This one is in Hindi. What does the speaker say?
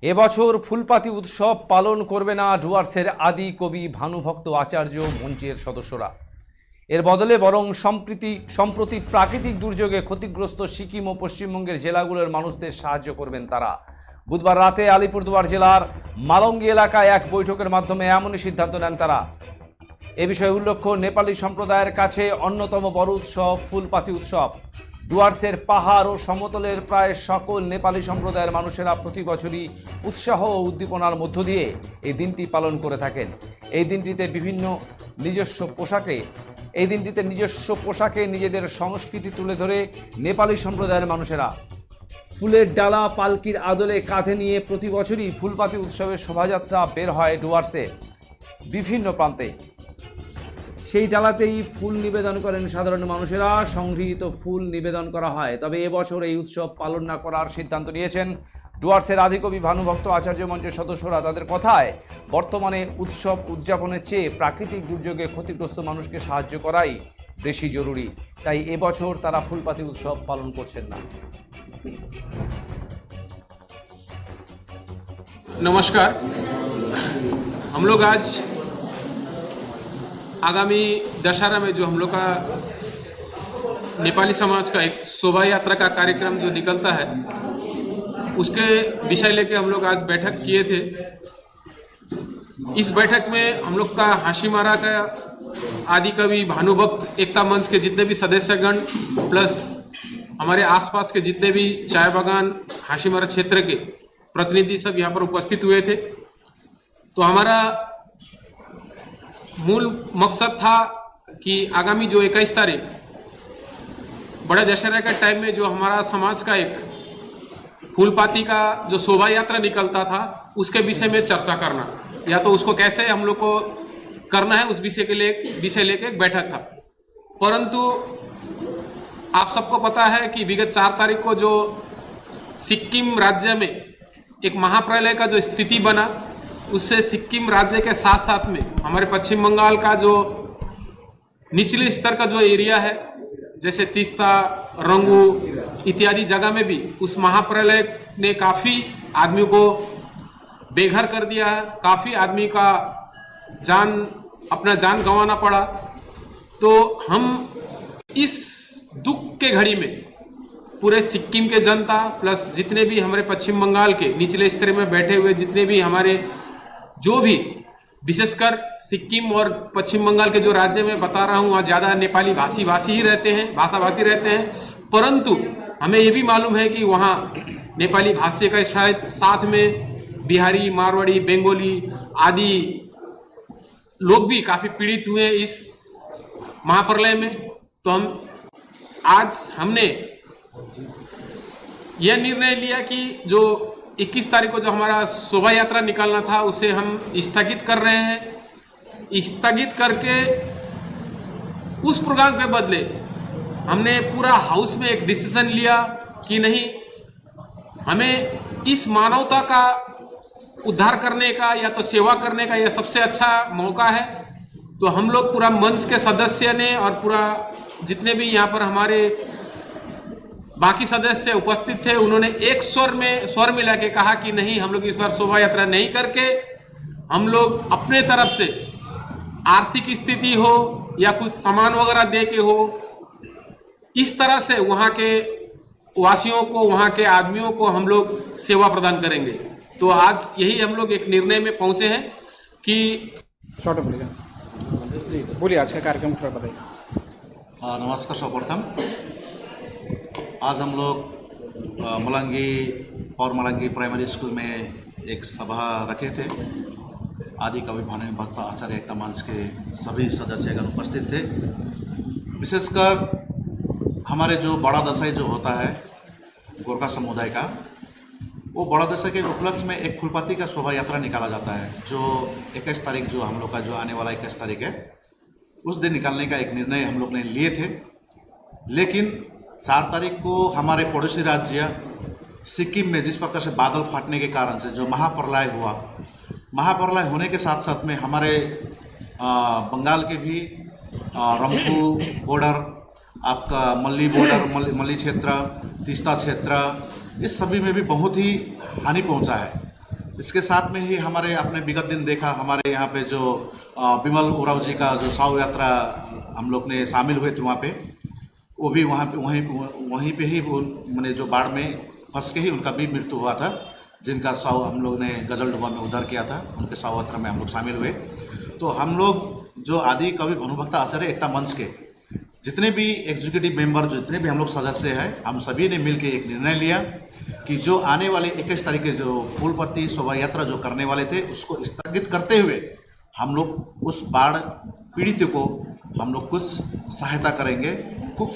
এবছর ফুলপাতি উৎসব পালন করবে না ডুয়ার্সের আদি কবি ভানুভক্ত আচার্য মঞ্চের সদস্যরা। এর বদলে বরং সম্প্রতি প্রাকৃতিক দুর্যোগে ক্ষতিগ্রস্ত সিকিম ও পশ্চিমবঙ্গের জেলাগুলোর মানুষদের সাহায্য করবেন তারা। বুধবার রাতে আলিপুরদুয়ার জেলার মালঙ্গি এলাকায় এক বৈঠকের মাধ্যমে এমনই সিদ্ধান্ত নেন তারা। এ বিষয়ে উল্লেখ্য, নেপালি সম্প্রদায়ের কাছে অন্যতম বড় উৎসব ফুলপাতি উৎসব। ডুয়ার্সের পাহাড় ও সমতলের প্রায় সকল নেপালি সম্প্রদায়ের মানুষেরা প্রতি বছরই উৎসাহ ও উদ্দীপনার মধ্য দিয়ে এই দিনটি পালন করে থাকেন। এই দিনটিতে নিজস্ব পোশাকে নিজেদের সংস্কৃতি তুলে ধরে নেপালি সম্প্রদায়ের মানুষেরা ফুলের ডালা পালকির আদলে কাঁধে নিয়ে প্রতি বছরই ফুলপাতি উৎসবের শোভাযাত্রা বের হয় ডুয়ার্সে বিভিন্ন প্রান্তে। সেই ডালাতেই ফুল নিবেদন করেন সাধারণ মানুষেরা, সংগৃহীত ফুল নিবেদন করা হয়। তবে এবছর এই উৎসব পালন না করার সিদ্ধান্ত নিয়েছেন ডুয়ার্সের আদিকবি ভানুভক্ত আচার্য মঞ্চের সদস্যরা। তাদের কথায়, বর্তমানে উৎসব উদযাপনের চেয়ে প্রাকৃতিক দুর্যোগে ক্ষতিগ্রস্ত মানুষকে সাহায্য করাই বেশি জরুরি। তাই এবছর তারা ফুলপাতি উৎসব পালন করছেন না। नमस्कार। हम लोग आज आगामी दशहरा में जो हम लोग का नेपाली समाज का एक शोभा यात्रा का कार्यक्रम जो निकलता है, उसके विषय लेके हम लोग आज बैठक किए थे। इस बैठक में हम लोग का हाशीमारा का आदि कवि भानुभक्त एकता मंच के जितने भी सदस्यगण प्लस हमारे आसपास के जितने भी चाय बागान हाशीमारा क्षेत्र के प्रतिनिधि सब यहाँ पर उपस्थित हुए थे। तो हमारा मूल मकसद था कि आगामी जो 21 तारीख बड़ा दशहरा के टाइम में जो हमारा समाज का एक फूलपाती का जो शोभा यात्रा निकलता था, उसके विषय में चर्चा करना, या तो उसको कैसे हम लोग को करना है उस विषय लेके एक बैठक था। परंतु आप सबको पता है कि विगत 4 तारीख को जो सिक्किम राज्य में एक महाप्रलय का जो स्थिति बना, उससे सिक्किम राज्य के साथ साथ में हमारे पश्चिम बंगाल का जो निचले स्तर का जो एरिया है, जैसे तीस्ता, रंगू इत्यादि जगह में भी उस महाप्रलय ने काफ़ी आदमियों को बेघर कर दिया है। काफ़ी आदमी का अपना जान गंवाना पड़ा। तो हम इस दुख के घड़ी में पूरे सिक्किम के जनता प्लस जितने भी हमारे पश्चिम बंगाल के निचले स्तर में बैठे हुए जितने भी हमारे जो भी विशेषकर सिक्किम और पश्चिम बंगाल के जो राज्य में बता रहा हूँ, वहाँ ज़्यादा नेपाली भाषी ही रहते हैं, भाषाभाषी रहते हैं। परंतु हमें ये भी मालूम है कि वहाँ नेपाली भाषी का शायद साथ में बिहारी, मारवाड़ी, बंगाली आदि लोग भी काफ़ी पीड़ित हुए हैं इस महाप्रलय में। तो हमने यह निर्णय लिया कि जो 21 तारीख को जो हमारा शोभा यात्रा निकालना था, उसे हम स्थगित कर रहे हैं। स्थगित करके उस प्रोग्राम के बदले हमने पूरा हाउस में एक डिसीजन लिया कि नहीं, हमें इस मानवता का उद्धार करने का या तो सेवा करने का यह सबसे अच्छा मौका है। तो हम लोग पूरा मंच के सदस्य ने और पूरा जितने भी यहाँ पर हमारे बाकी सदस्य उपस्थित थे, उन्होंने एक स्वर मिला के कहा कि नहीं, हम लोग इस बार शोभा यात्रा नहीं करके हम लोग अपने तरफ से आर्थिक स्थिति हो या कुछ सामान वगैरह दे के हो, इस तरह से वहाँ के वासियों को, वहाँ के आदमियों को हम लोग सेवा प्रदान करेंगे। तो आज यही हम लोग एक निर्णय में पहुँचे हैं कि जी बोलिए, आज का कार्यक्रम थोड़ा बताइए। नमस्कार। सर्वप्रथम आज हम लोग मलंगी प्राइमरी स्कूल में एक सभा रखे थे। आदि कवि भानुभक्त आचार्य एकता मंच के सभी सदस्यगण उपस्थित थे। विशेषकर हमारे जो बड़ा दशई जो होता है गोरखा समुदाय का, वो बड़ा दशई के उपलक्ष्य में एक फूलपाती का शोभा यात्रा निकाला जाता है, जो 21 तारीख जो हम लोग का जो आने वाला 21 तारीख है, उस दिन निकालने का एक निर्णय हम लोग ने लिए थे। लेकिन 4 तारीख को हमारे पड़ोसी राज्य सिक्किम में जिस प्रकार से बादल फाटने के कारण से जो महाप्रलय हुआ, महाप्रलय होने के साथ साथ में हमारे बंगाल के भी रंगू बॉर्डर, आपका मल्ली बॉर्डर, मल्ली क्षेत्र, तीस्ता क्षेत्र, इस सभी में भी बहुत ही हानि पहुंचा है। इसके साथ में ही हमारे अपने विगत दिन देखा हमारे यहाँ पे जो बिमल उराव जी का जो शव यात्रा हम लोग ने शामिल हुए थे वहाँ पे, वो भी वहीं पे ही वो मैंने जो बाढ़ में फंस के ही उनका भी मृत्यु हुआ था, जिनका शव हम लोग ने गजलडुबा में उद्धार किया था, उनके शव यात्रा में हम लोग शामिल हुए। तो हम लोग जो आदि कवि भानुभक्त आचार्य एकता मंच के जितने भी एग्जीक्यूटिव मेंबर, जितने भी हम लोग सदस्य हैं, हम सभी ने मिलकर एक निर्णय लिया कि जो आने वाले 21 तारीख के जो फूलपत्ती शोभा यात्रा जो करने वाले थे उसको स्थगित करते हुए हम लोग उस बाढ़ पीड़ितों को हम लोग कुछ सहायता करेंगे। कुछ